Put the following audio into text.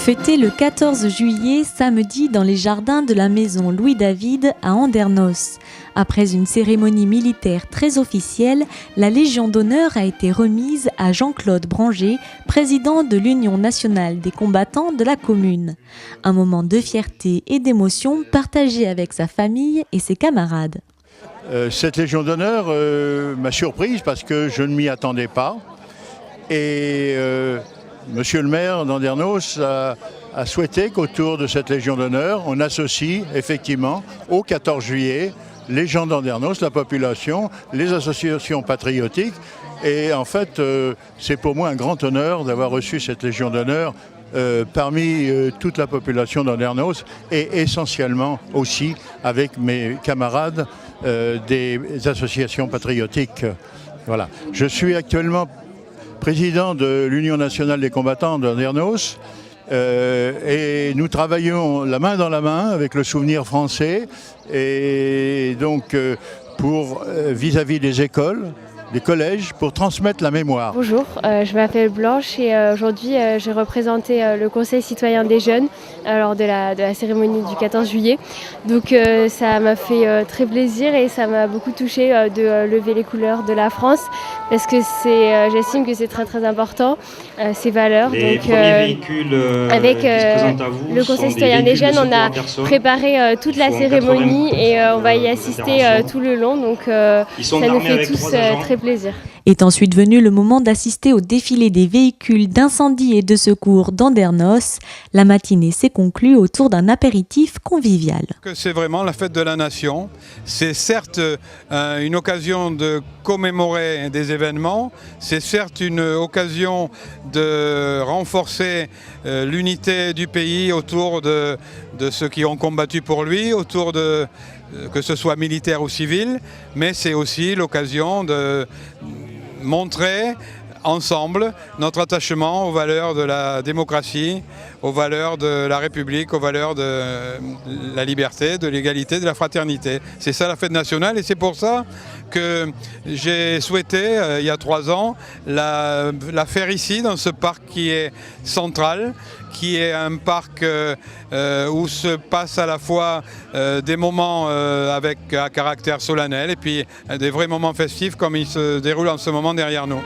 fêté le 14 juillet samedi dans les jardins de la maison Louis-David à Andernos. Après une cérémonie militaire très officielle, la Légion d'honneur a été remise à Jean-Claude Branger, président de l'Union nationale des combattants de la commune. Un moment de fierté et d'émotion partagé avec sa famille et ses camarades. Cette Légion d'honneur m'a surprise parce que je ne m'y attendais pas. Et Monsieur le maire d'Andernos a souhaité qu'autour de cette Légion d'honneur, on associe effectivement au 14 juillet les gens d'Andernos, la population, les associations patriotiques. Et en fait, c'est pour moi un grand honneur d'avoir reçu cette Légion d'honneur parmi toute la population d'Andernos et essentiellement aussi avec mes camarades des associations patriotiques. Voilà. Je suis actuellement président de l'Union nationale des combattants d'Andernos et nous travaillons la main dans la main avec le Souvenir français et donc pour vis-à-vis des écoles, des collèges, pour transmettre la mémoire. Bonjour, je m'appelle Blanche et aujourd'hui j'ai représenté le Conseil citoyen des jeunes lors de la cérémonie du 14 juillet. Donc ça m'a fait très plaisir et ça m'a beaucoup touchée de lever les couleurs de la France parce que j'estime que c'est très très important, ces valeurs. Les donc, premiers véhicules avec qui se présentent à vous le Conseil citoyen des jeunes, on a préparé toute la cérémonie et on va y assister tout le long. Donc ça nous fait tous très plaisir. Est ensuite venu le moment d'assister au défilé des véhicules d'incendie et de secours d'Andernos. La matinée s'est conclue autour d'un apéritif convivial. C'est vraiment la fête de la nation. C'est certes une occasion de commémorer des événements, c'est certes une occasion de renforcer l'unité du pays autour de ceux qui ont combattu pour lui, autour de que ce soit militaire ou civil, mais c'est aussi l'occasion de montrer ensemble notre attachement aux valeurs de la démocratie, aux valeurs de la République, aux valeurs de la liberté, de l'égalité, de la fraternité. C'est ça la fête nationale et c'est pour ça que j'ai souhaité, il y a 3 ans, la faire ici, dans ce parc qui est central, qui est un parc où se passent à la fois des moments avec un caractère solennel et puis des vrais moments festifs comme il se déroule en ce moment derrière nous.